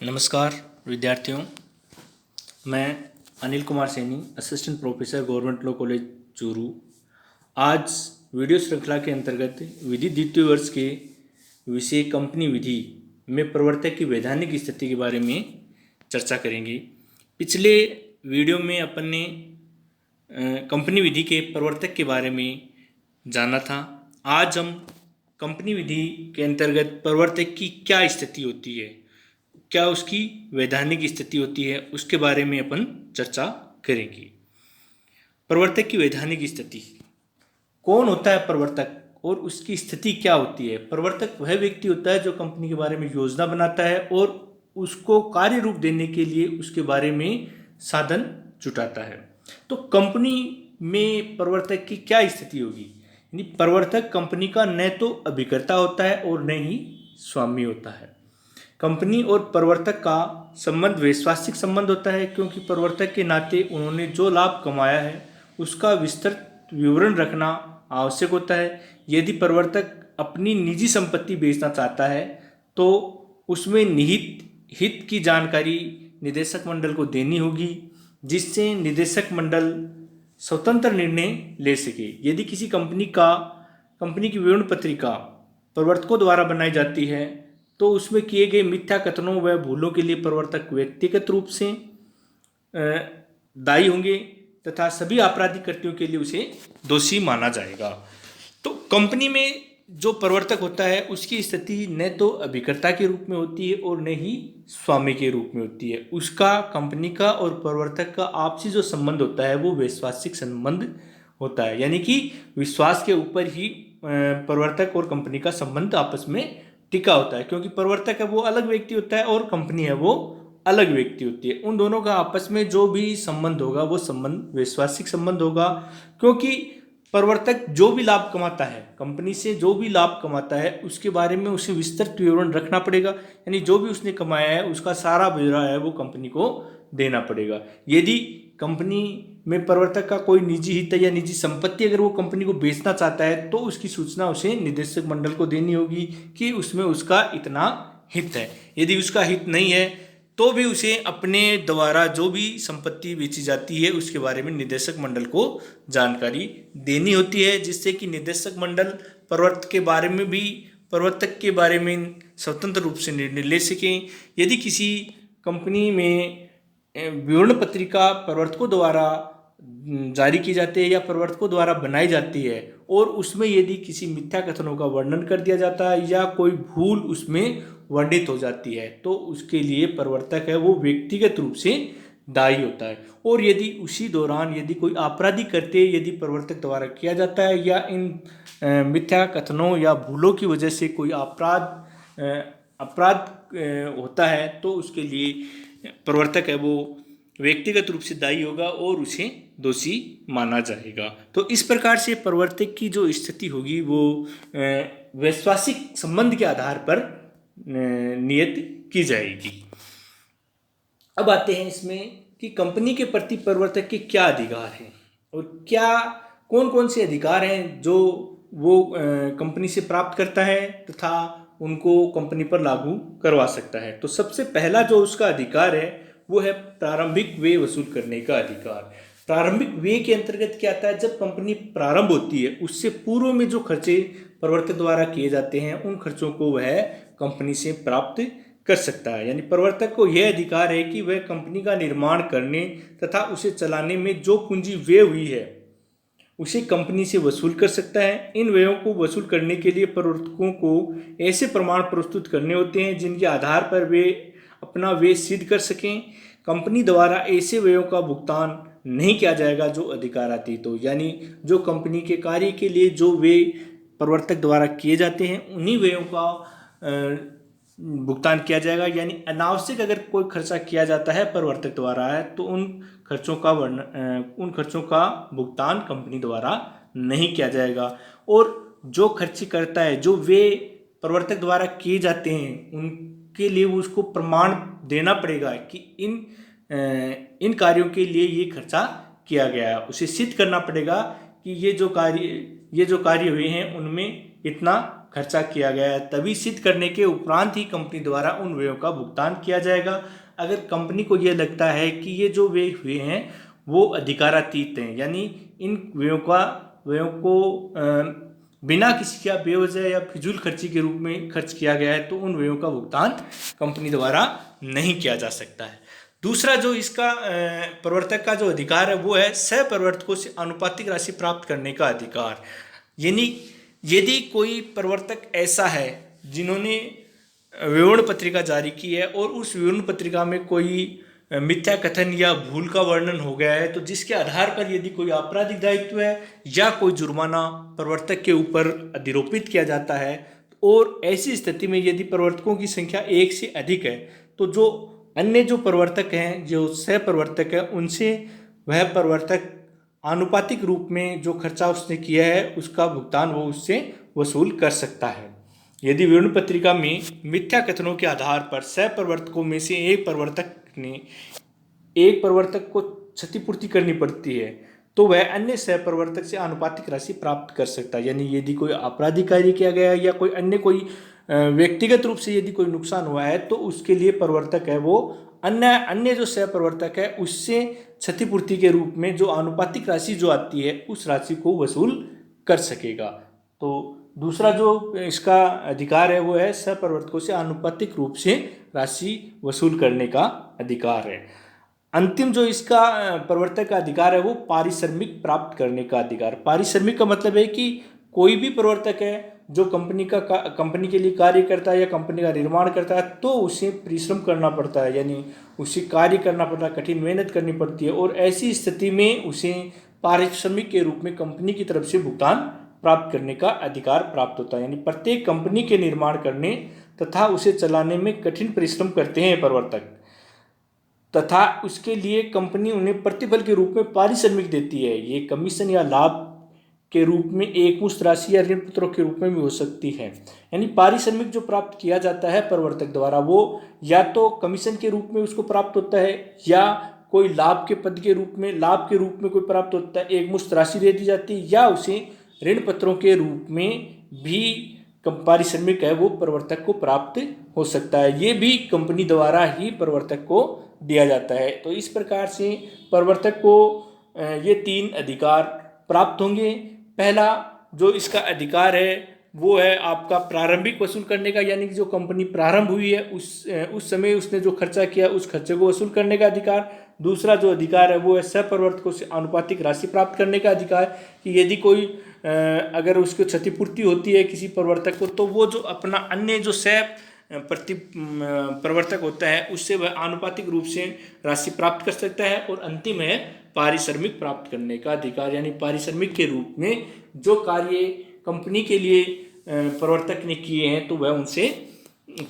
नमस्कार विद्यार्थियों, मैं Anil Kumar Saini, assistant professor government law college Churu. आज वीडियो श्रृंखला के अंतर्गत विधि द्वितीय वर्ष के विषय कंपनी विधि में प्रवर्तक की वैधानिक स्थिति के बारे में चर्चा करेंगे। पिछले वीडियो में अपन ने कंपनी विधि के प्रवर्तक के बारे में जाना था। आज हम कंपनी विधि के अंतर्गत प्रवर्तक की क्या स्थिति होती है, क्या उसकी वैधानिक स्थिति होती है, उसके बारे में अपन चर्चा करेंगे। प्रवर्तक की वैधानिक स्थिति, कौन होता है प्रवर्तक और उसकी स्थिति क्या होती है। प्रवर्तक वह व्यक्ति होता है जो कंपनी के बारे में योजना बनाता है और उसको कार्य रूप देने के लिए उसके बारे में साधन जुटाता है। तो कंपनी में प्रवर्तक की क्या स्थिति होगी, यानी प्रवर्तक कंपनी का न तो अभिकर्ता होता है और न ही स्वामी होता है। कंपनी और प्रवर्तक का संबंध वैश्वासिक संबंध होता है, क्योंकि प्रवर्तक के नाते उन्होंने जो लाभ कमाया है उसका विस्तृत विवरण रखना आवश्यक होता है। यदि प्रवर्तक अपनी निजी संपत्ति बेचना चाहता है तो उसमें निहित हित की जानकारी निदेशक मंडल को देनी होगी, जिससे निदेशक मंडल स्वतंत्र निर्णय ले सके। यदि किसी कंपनी की विवरण पत्रिका प्रवर्तकों द्वारा बनाई जाती है तो उसमें किए गए मिथ्या कथनों व भूलों के लिए प्रवर्तक व्यक्तिगत रूप से दायी होंगे तथा सभी आपराधिक कृत्यों के लिए उसे दोषी माना जाएगा। तो कंपनी में जो प्रवर्तक होता है उसकी स्थिति न तो अभिकर्ता के रूप में होती है और न ही स्वामी के रूप में होती है। उसका कंपनी का और प्रवर्तक का आपसी जो संबंध होता है वो वैश्वासिक संबंध होता है, यानी कि विश्वास के ऊपर ही प्रवर्तक और कंपनी का संबंध आपस में टिका होता है। क्योंकि प्रवर्तक है वो अलग व्यक्ति होता है और कंपनी है वो अलग व्यक्ति होती है। उन दोनों का आपस में जो भी संबंध होगा वो संबंध वैश्वासिक संबंध होगा, क्योंकि प्रवर्तक जो भी लाभ कमाता है, कंपनी से जो भी लाभ कमाता है उसके बारे में उसे विस्तृत विवरण रखना पड़ेगा, यानी जो भी उसने कमाया है उसका सारा ब्यौरा है वो कंपनी को देना पड़ेगा। यदि कंपनी में प्रवर्तक का कोई निजी हित या निजी संपत्ति अगर वो कंपनी को बेचना चाहता है तो उसकी सूचना उसे निदेशक मंडल को देनी होगी कि उसमें उसका इतना हित है। यदि उसका हित नहीं है तो भी उसे अपने द्वारा जो भी संपत्ति बेची जाती है उसके बारे में निदेशक मंडल को जानकारी देनी होती है, जिससे कि निदेशक मंडल प्रवर्तक के बारे में स्वतंत्र रूप से निर्णय ले सकें। यदि किसी कंपनी में विवरण पत्रिका प्रवर्तकों द्वारा जारी की जाती है या प्रवर्तकों द्वारा बनाई जाती है और उसमें यदि किसी मिथ्या कथनों का वर्णन कर दिया जाता है या कोई भूल उसमें वर्णित हो जाती है तो उसके लिए प्रवर्तक है वो व्यक्तिगत रूप से दायी होता है। और यदि उसी दौरान यदि कोई आपराधिक कृत्य यदि प्रवर्तक द्वारा किया जाता है या इन मिथ्या कथनों या भूलों की वजह से कोई अपराध होता है तो उसके लिए प्रवर्तक है वो व्यक्तिगत रूप से दायी होगा और उसे दोषी माना जाएगा। तो इस प्रकार से प्रवर्तक की जो स्थिति होगी वो वैश्वासिक संबंध के आधार पर नियत की जाएगी। अब आते हैं इसमें कि कंपनी के प्रति प्रवर्तक के क्या अधिकार हैं और क्या कौन कौन से अधिकार हैं जो वो कंपनी से प्राप्त करता है तथा उनको कंपनी पर लागू करवा सकता है। तो सबसे पहला जो उसका अधिकार है वो है प्रारंभिक व्यय वसूल करने का अधिकार। प्रारंभिक व्यय के अंतर्गत क्या आता है, जब कंपनी प्रारंभ होती है उससे पूर्व में जो खर्चे प्रवर्तक द्वारा किए जाते हैं उन खर्चों को वह कंपनी से प्राप्त कर सकता है। यानी प्रवर्तक को यह अधिकार है कि वह कंपनी का निर्माण करने तथा उसे चलाने में जो पूंजी व्यय हुई है उसे कंपनी से वसूल कर सकता है। इन व्ययों को वसूल करने के लिए प्रवर्तकों को ऐसे प्रमाण प्रस्तुत करने होते हैं जिनके आधार पर वे अपना व्यय सिद्ध कर सकें। कंपनी द्वारा ऐसे व्ययों का भुगतान नहीं किया जाएगा जो अधिकारातीत हो, यानी जो कंपनी के कार्य के लिए जो व्यय प्रवर्तक द्वारा किए जाते हैं उन्हीं व्ययों का भुगतान किया जाएगा। यानी अनावश्यक अगर कोई खर्चा किया जाता है प्रवर्तक द्वारा है तो उन खर्चों का भुगतान कंपनी द्वारा नहीं किया जाएगा। और जो खर्च करता है, जो वे प्रवर्तक द्वारा किए जाते हैं उनके लिए उसको प्रमाण देना पड़ेगा कि इन कार्यों के लिए ये खर्चा किया गया है। उसे सिद्ध करना पड़ेगा कि ये जो कार्य हुए हैं उनमें इतना खर्चा किया गया है, तभी सिद्ध करने के उपरांत ही कंपनी द्वारा उन व्ययों का भुगतान किया जाएगा। अगर कंपनी को यह लगता है कि ये जो व्यय हुए हैं वो अधिकारातीत हैं, यानी इन व्ययों को बिना किसी का बेवजह या फिजूल खर्ची के रूप में खर्च किया गया है, तो उन व्ययों का भुगतान कंपनी द्वारा नहीं किया जा सकता है। दूसरा जो इसका प्रवर्तक का जो अधिकार है वो है सह प्रवर्तकों से आनुपातिक राशि प्राप्त करने का अधिकार। यानी यदि कोई प्रवर्तक ऐसा है जिन्होंने विवरण पत्रिका जारी की है और उस विवरण पत्रिका में कोई मिथ्या कथन या भूल का वर्णन हो गया है, तो जिसके आधार पर यदि कोई आपराधिक दायित्व है या कोई जुर्माना प्रवर्तक के ऊपर अधिरोपित किया जाता है, और ऐसी स्थिति में यदि प्रवर्तकों की संख्या एक से अधिक है, तो जो अन्य जो प्रवर्तक हैं, जो सह प्रवर्तक है, उनसे वह प्रवर्तक आनुपातिक रूप में जो खर्चा उसने किया है उसका भुगतान वो उससे वसूल कर सकता है। यदि विवरण पत्रिका में मिथ्या कथनों के आधार पर सह प्रवर्तकों में से एक प्रवर्तक को क्षतिपूर्ति करनी पड़ती है, तो वह अन्य सह प्रवर्तक से आनुपातिक राशि प्राप्त कर सकता है। यानी यदि कोई आपराधिक कार्य किया गया है या कोई व्यक्तिगत रूप से यदि कोई नुकसान हुआ है, तो उसके लिए प्रवर्तक है वो अन्य जो सह प्रवर्तक है उससे क्षतिपूर्ति के रूप में जो आनुपातिक राशि जो आती है उस राशि को वसूल कर सकेगा। तो दूसरा जो इसका अधिकार है वो है सह प्रवर्तकों से आनुपातिक रूप से राशि वसूल करने का अधिकार है। अंतिम जो इसका प्रवर्तक का अधिकार है वो पारिश्रमिक प्राप्त करने का अधिकार। पारिश्रमिक का मतलब है कि कोई भी प्रवर्तक है जो कंपनी के लिए कार्य करता है या कंपनी का निर्माण करता है, तो उसे परिश्रम करना पड़ता है, यानी उसे कार्य करना पड़ता है, कठिन मेहनत करनी पड़ती है, और ऐसी स्थिति में उसे पारिश्रमिक के रूप में कंपनी की तरफ से भुगतान प्राप्त करने का अधिकार प्राप्त होता है। यानी प्रत्येक कंपनी के निर्माण करने तथा उसे चलाने में कठिन परिश्रम करते हैं प्रवर्तक, तथा उसके लिए कंपनी उन्हें प्रतिफल के रूप में पारिश्रमिक देती है। ये कमीशन या लाभ के रूप में एकमुश्त राशि या ऋण पत्रों के रूप में भी हो सकती है। यानी पारिश्रमिक जो प्राप्त किया जाता है प्रवर्तक द्वारा वो या तो कमीशन के रूप में उसको प्राप्त होता है, या कोई लाभ के रूप में कोई प्राप्त होता है, एकमुश्त राशि दे दी जाती है, या उसे ऋण पत्रों के रूप में भी पारिश्रमिक है वो प्रवर्तक को प्राप्त हो सकता है। ये भी कंपनी द्वारा ही प्रवर्तक को दिया जाता है। तो इस प्रकार से प्रवर्तक को ये 3 अधिकार प्राप्त होंगे। पहला जो इसका अधिकार है वो है आपका प्रारंभिक वसूल करने का, यानी कि जो कंपनी प्रारंभ हुई है उस समय उसने जो खर्चा किया उस खर्चे को वसूल करने का अधिकार। दूसरा जो अधिकार है वो है सह प्रवर्तकों से आनुपातिक राशि प्राप्त करने का अधिकार, कि यदि कोई अगर उसको क्षतिपूर्ति होती है किसी प्रवर्तक को, तो वो जो अपना अन्य जो सह प्रवर्तक होता है उससे वह आनुपातिक रूप से राशि प्राप्त कर सकता है। और अंतिम है पारिश्रमिक प्राप्त करने का अधिकार, यानी पारिश्रमिक के रूप में जो कार्य कंपनी के लिए प्रवर्तक ने किए हैं तो वह उनसे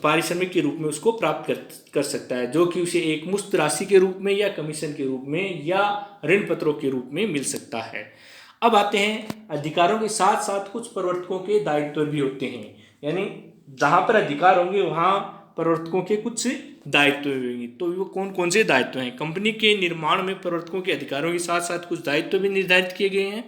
पारिश्रमिक के रूप में उसको प्राप्त कर सकता है, जो कि उसे एक मुश्त राशि के रूप में या कमीशन के रूप में या ऋण पत्रों के रूप में मिल सकता है। अब आते हैं अधिकारों के साथ साथ कुछ प्रवर्तकों के दायित्व भी होते हैं, यानी जहाँ पर अधिकार होंगे वहाँ प्रवर्तकों के कुछ दायित्व होंगे। तो वो कौन कौन से दायित्व हैं? कंपनी के निर्माण में प्रवर्तकों के अधिकारों के साथ साथ कुछ दायित्व भी निर्धारित किए गए हैं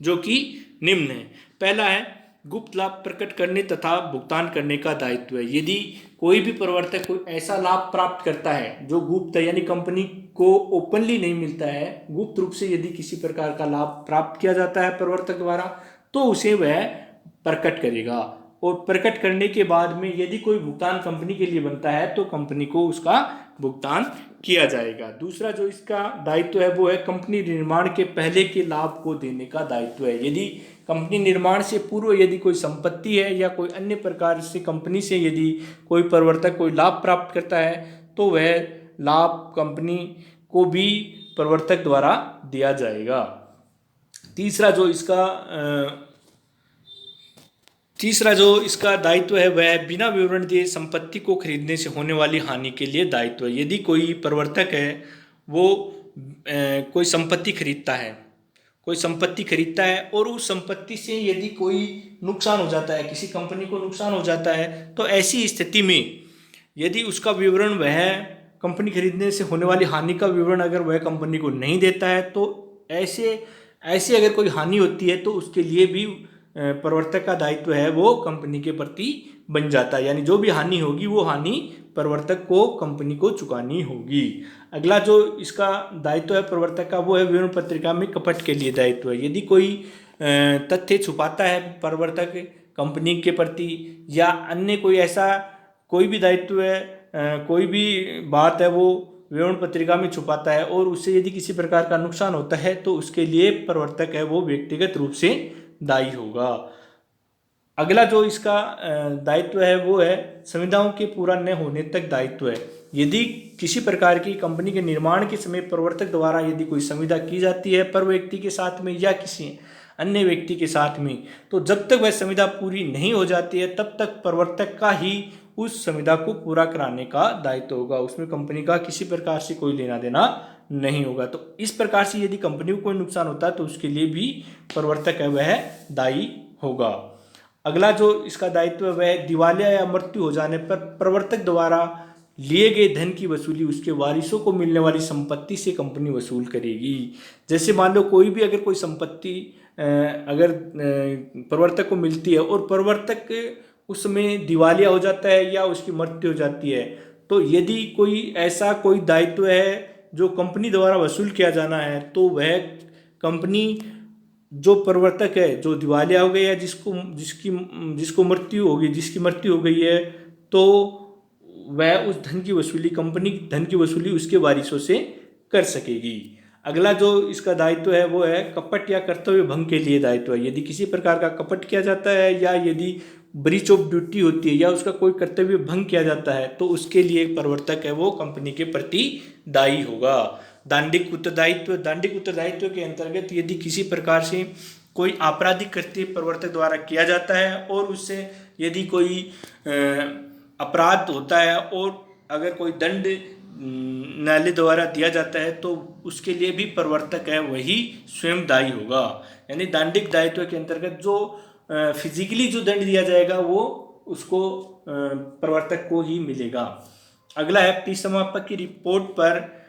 जो कि निम्न है। पहला है गुप्त लाभ प्रकट करने तथा भुगतान करने का दायित्व है। यदि कोई भी प्रवर्तक कोई ऐसा लाभ प्राप्त करता है जो गुप्त है, यानी कंपनी को ओपनली नहीं मिलता है, गुप्त रूप से यदि किसी प्रकार का लाभ प्राप्त किया जाता है प्रवर्तक द्वारा, तो उसे वह प्रकट करेगा, और प्रकट करने के बाद में यदि कोई भुगतान कंपनी के लिए बनता है तो कंपनी को उसका भुगतान किया जाएगा। दूसरा जो इसका दायित्व है वो है कंपनी निर्माण के पहले के लाभ को देने का दायित्व है। यदि कंपनी निर्माण से पूर्व यदि कोई संपत्ति है या कोई अन्य प्रकार से कंपनी से यदि कोई प्रवर्तक कोई लाभ प्राप्त करता है तो वह लाभ कंपनी को भी प्रवर्तक द्वारा दिया जाएगा। तीसरा जो इसका दायित्व है वह बिना विवरण दिए संपत्ति को खरीदने से होने वाली हानि के लिए दायित्व है। यदि कोई प्रवर्तक है वो कोई संपत्ति खरीदता है और उस संपत्ति से यदि कोई नुकसान हो जाता है, किसी कंपनी को नुकसान हो जाता है, तो ऐसी स्थिति में यदि उसका विवरण वह कंपनी खरीदने से होने वाली हानि का विवरण अगर वह कंपनी को नहीं देता है, तो ऐसे अगर कोई हानि होती है तो उसके लिए भी प्रवर्तक का दायित्व है वो कंपनी के प्रति बन जाता है, यानी जो भी हानि होगी वो हानि प्रवर्तक को कंपनी को चुकानी होगी। अगला जो इसका दायित्व है प्रवर्तक का वो है विवरण पत्रिका में कपट के लिए दायित्व है। यदि कोई तथ्य छुपाता है प्रवर्तक कंपनी के प्रति या अन्य कोई ऐसा कोई भी दायित्व है, कोई भी बात है वो विवरण पत्रिका में छुपाता है और उससे यदि किसी प्रकार का नुकसान होता है तो उसके लिए प्रवर्तक है वो व्यक्तिगत रूप से दायी होगा। अगला जो इसका दायित्व है वो है संविदाओं के पूरा न होने तक दायित्व है। यदि किसी प्रकार की कंपनी के निर्माण के समय प्रवर्तक द्वारा यदि कोई संविदा की जाती है पर व्यक्ति के साथ में या किसी अन्य व्यक्ति के साथ में, तो जब तक वह संविदा पूरी नहीं हो जाती है तब तक प्रवर्तक का ही उस संविदा को पूरा कराने का दायित्व होगा। उसमें कंपनी का किसी प्रकार से कोई लेना देना नहीं होगा। तो इस प्रकार से यदि कंपनी को कोई नुकसान होता है तो उसके लिए भी प्रवर्तक है वह दायी होगा। अगला जो इसका दायित्व है वह दिवालिया या मृत्यु हो जाने पर प्रवर्तक द्वारा लिए गए धन की वसूली उसके वारिसों को मिलने वाली संपत्ति से कंपनी वसूल करेगी। जैसे मान लो कोई भी अगर कोई संपत्ति अगर प्रवर्तक को मिलती है और प्रवर्तक उसमें दिवालिया हो जाता है या उसकी मृत्यु हो जाती है, तो यदि कोई ऐसा कोई दायित्व है जो कंपनी द्वारा वसूल किया जाना है तो वह कंपनी जो प्रवर्तक है जो दिवालिया हो गया जिसको मृत्यु होगी जिसकी मृत्यु हो गई है तो वह उस धन की वसूली कंपनी धन की वसूली उसके वारिसों से कर सकेगी। अगला जो इसका दायित्व है वो है कपट या कर्तव्य भंग के लिए दायित्व है। यदि किसी प्रकार का कपट किया जाता है या यदि ब्रीच ऑफ ड्यूटी होती है या उसका कोई कर्तव्य भंग किया जाता है तो उसके लिए प्रवर्तक है वो कंपनी के प्रति दायी होगा। दांडिक उत्तरदायित्व के अंतर्गत यदि किसी प्रकार से कोई आपराधिक कृत्य प्रवर्तक द्वारा किया जाता है और उससे यदि कोई अपराध होता है और अगर कोई दंड न्यायालय द्वारा दिया जाता है तो उसके लिए भी प्रवर्तक है वही स्वयं दायी होगा। यानी दांडिक दायित्व के अंतर्गत जो फिजिकली जो दंड दिया जाएगा वो उसको प्रवर्तक को ही मिलेगा। अगला है परिसमापक की रिपोर्ट पर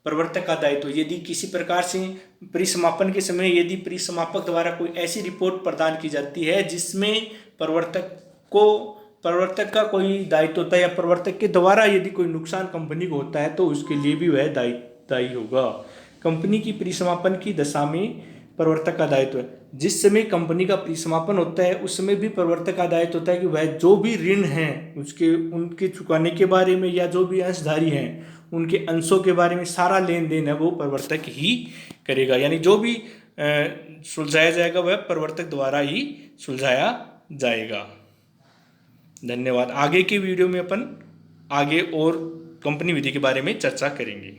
प्रवर्तक का दायित्व। यदि किसी प्रकार से परिसमापन के समय यदि परिसमापक द्वारा कोई ऐसी रिपोर्ट प्रदान की जाती है जिसमें प्रवर्तक का कोई दायित्व होता है या प्रवर्तक के द्वारा यदि कोई नुकसान कंपनी को होता है तो उसके लिए भी वह दायी होगा। कंपनी की परिसमापन की दशा में प्रवर्तक का दायित्व है। जिस समय कंपनी का परिसमापन होता है उस समय भी प्रवर्तक का दायित्व होता है कि वह जो भी ऋण हैं उनके चुकाने के बारे में या जो भी अंशधारी हैं उनके अंशों के बारे में सारा लेन देन है वो प्रवर्तक ही करेगा। यानी जो भी सुलझाया जाएगा वह प्रवर्तक द्वारा ही सुलझाया जाएगा। धन्यवाद। आगे की वीडियो में अपन आगे और कंपनी विधि के बारे में चर्चा करेंगे।